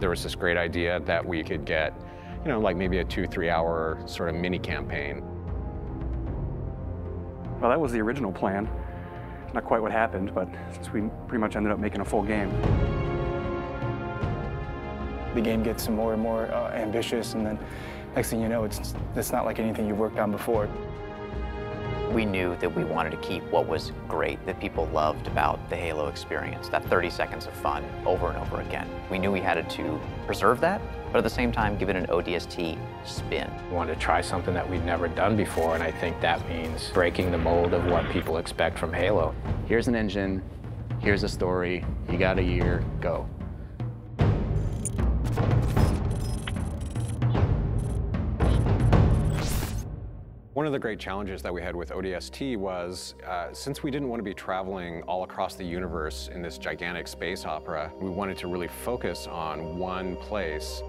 There was this great idea that we could get, you know, like maybe a 2-3 hour sort of mini campaign. Well, that was the original plan. Not quite what happened, but since we pretty much ended up making a full game. The game gets more and more ambitious, and then next thing you know, it's not like anything you've worked on before. We knew that we wanted to keep what was great, that people loved about the Halo experience, that 30 seconds of fun over and over again. We knew we had to preserve that, but at the same time give it an ODST spin. We wanted to try something that we'd never done before, and I think that means breaking the mold of what people expect from Halo. Here's an engine, here's a story, you got a year, go. One of the great challenges that we had with ODST was, since we didn't want to be traveling all across the universe in this gigantic space opera, we wanted to really focus on one place.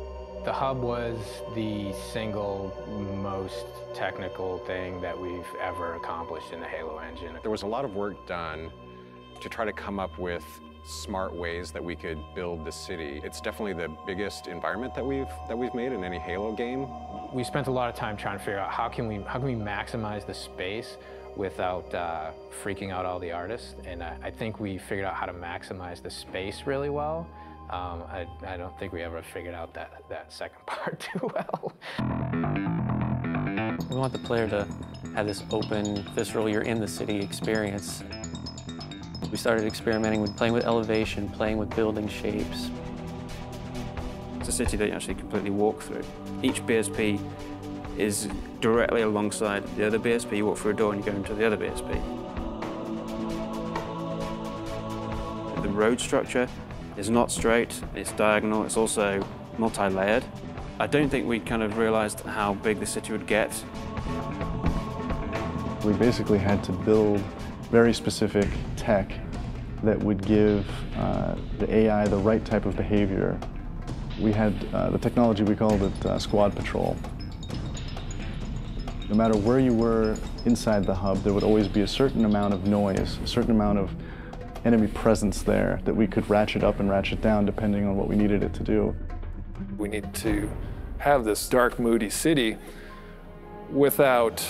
The hub was the single most technical thing that we've ever accomplished in the Halo engine. There was a lot of work done to try to come up with smart ways that we could build the city. It's definitely the biggest environment that we've made in any Halo game. We spent a lot of time trying to figure out how can we maximize the space without freaking out all the artists, and I think we figured out how to maximize the space really well. I don't think we ever figured out that second part too well. We want the player to have this open, visceral, you're in the city experience. We started experimenting with playing with elevation, playing with building shapes. It's a city that you actually completely walk through. Each BSP is directly alongside the other BSP. You walk through a door and you go into the other BSP. The road structure is not straight, it's diagonal, it's also multi-layered. I don't think we kind of realized how big the city would get. We basically had to build very specific tech that would give the AI the right type of behavior. We had the technology, we called it squad patrol. No matter where you were inside the hub, there would always be a certain amount of noise, a certain amount of enemy presence there that we could ratchet up and ratchet down depending on what we needed it to do. We need to have this dark, moody city without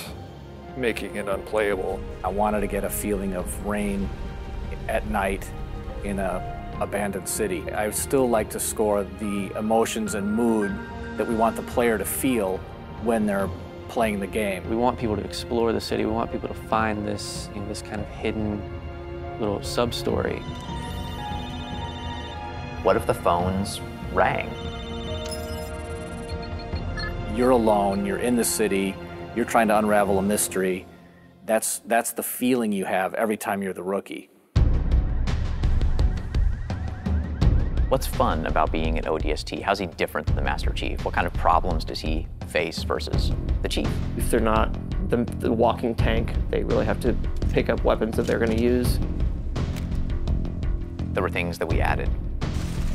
making it unplayable. I wanted to get a feeling of rain at night in an abandoned city. I still like to score the emotions and mood that we want the player to feel when they're playing the game. We want people to explore the city. We want people to find this, this kind of hidden little sub-story. What if the phones rang? You're alone, you're in the city, you're trying to unravel a mystery. That's the feeling you have every time you're the rookie. What's fun about being an ODST? How's he different than the Master Chief? What kind of problems does he face versus the Chief? If they're not the walking tank, they really have to pick up weapons that they're going to use. There were things that we added.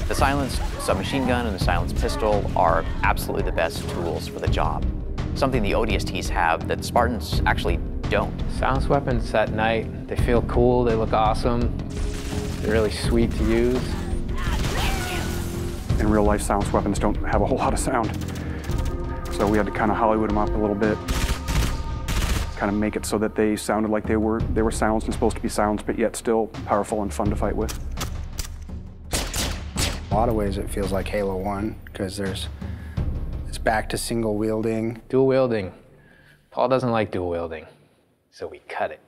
The silenced submachine gun and the silenced pistol are absolutely the best tools for the job. Something the ODSTs have that Spartans actually don't. Silenced weapons at night, they feel cool, they look awesome, they're really sweet to use. In real life, silenced weapons don't have a whole lot of sound. So we had to kind of Hollywood them up a little bit, kind of make it so that they sounded like they were silenced and supposed to be silenced, but yet still powerful and fun to fight with. In a lot of ways, it feels like Halo 1, because it's back to single wielding. Dual wielding. Paul doesn't like dual wielding, so we cut it.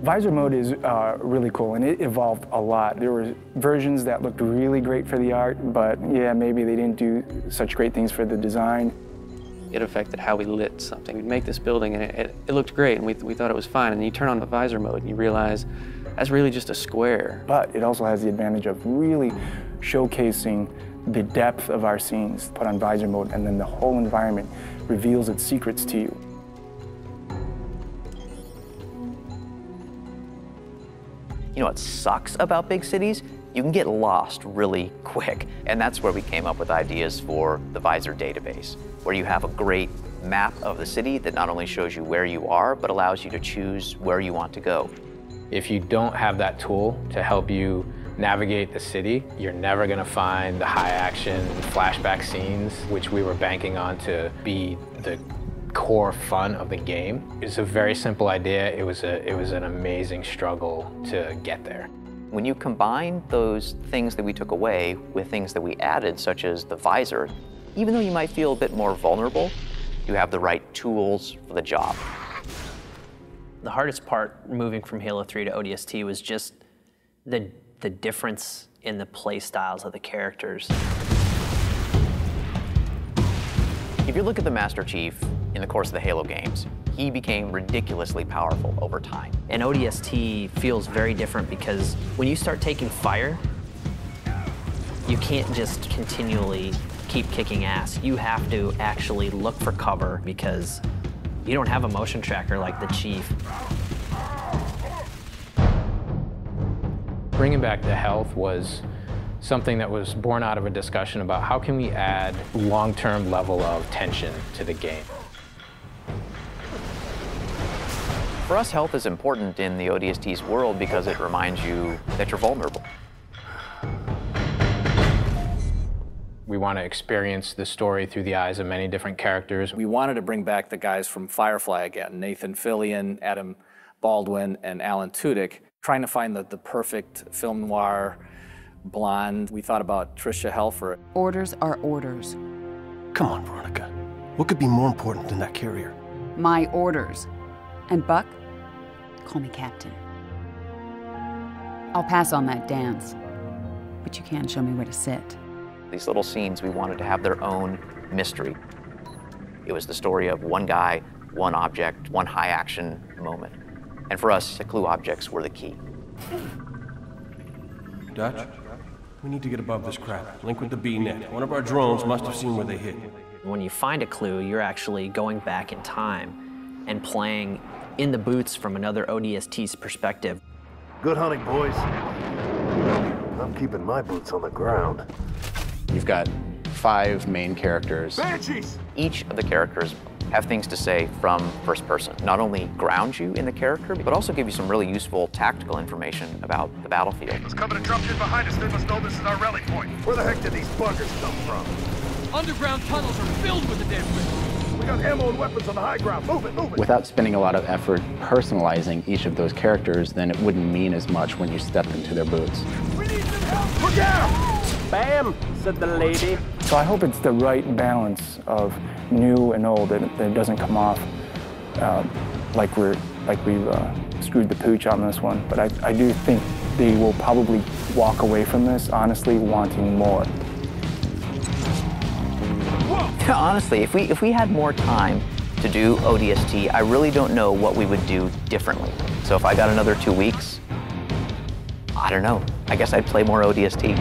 Visor mode is really cool, and it evolved a lot. There were versions that looked really great for the art, but yeah, maybe they didn't do such great things for the design. It affected how we lit something. We'd make this building, and it looked great, and we thought it was fine, and you turn on the visor mode, and you realize that's really just a square. But it also has the advantage of really showcasing the depth of our scenes. Put on visor mode, and then the whole environment reveals its secrets to you. You know what sucks about big cities? You can get lost really quick. And that's where we came up with ideas for the Visor database, where you have a great map of the city that not only shows you where you are, but allows you to choose where you want to go. If you don't have that tool to help you navigate the city. You're never gonna find the high action flashback scenes, which we were banking on to be the core fun of the game. It's a very simple idea. It was an amazing struggle to get there. When you combine those things that we took away with things that we added, such as the visor, even though you might feel a bit more vulnerable, you have the right tools for the job. The hardest part moving from Halo 3 to ODST was just the difference in the play styles of the characters. If you look at the Master Chief in the course of the Halo games, he became ridiculously powerful over time. And ODST feels very different because when you start taking fire, you can't just continually keep kicking ass. You have to actually look for cover because you don't have a motion tracker like the Chief. Bringing back the health was something that was born out of a discussion about how can we add long-term level of tension to the game. For us, health is important in the ODST's world because it reminds you that you're vulnerable. We want to experience the story through the eyes of many different characters. We wanted to bring back the guys from Firefly again, Nathan Fillion, Adam Baldwin, and Alan Tudyk, trying to find the perfect film noir blonde. We thought about Tricia Helfer. Orders are orders. Come on, Veronica. What could be more important than that carrier? My orders. And Buck, call me Captain. I'll pass on that dance, but you can show me where to sit. These little scenes, we wanted to have their own mystery. It was the story of one guy, one object, one high action moment. And for us, the clue objects were the key. Dutch, we need to get above this crap. Link with the B-net. One of our drones must have seen where they hit. When you find a clue, you're actually going back in time and playing in the boots from another ODST's perspective. Good hunting, boys. I'm keeping my boots on the ground. You've got 5 main characters. Banshees! Each of the characters have things to say from first person. Not only ground you in the character, but also give you some really useful tactical information about the battlefield. There's coming a dropship behind us. They must know this is our rally point. Where the heck did these buggers come from? Underground tunnels are filled with the damn thing. We got ammo and weapons on the high ground. Move it, move it. Without spending a lot of effort personalizing each of those characters, then it wouldn't mean as much when you stepped into their boots. We need some help! Look out! Bam, said the lady. So I hope it's the right balance of new and old, that it doesn't come off like we've screwed the pooch on this one. But I do think they will probably walk away from this honestly wanting more. Honestly, if we had more time to do ODST, I really don't know what we would do differently. So if I got another 2 weeks, I don't know. I guess I'd play more ODST.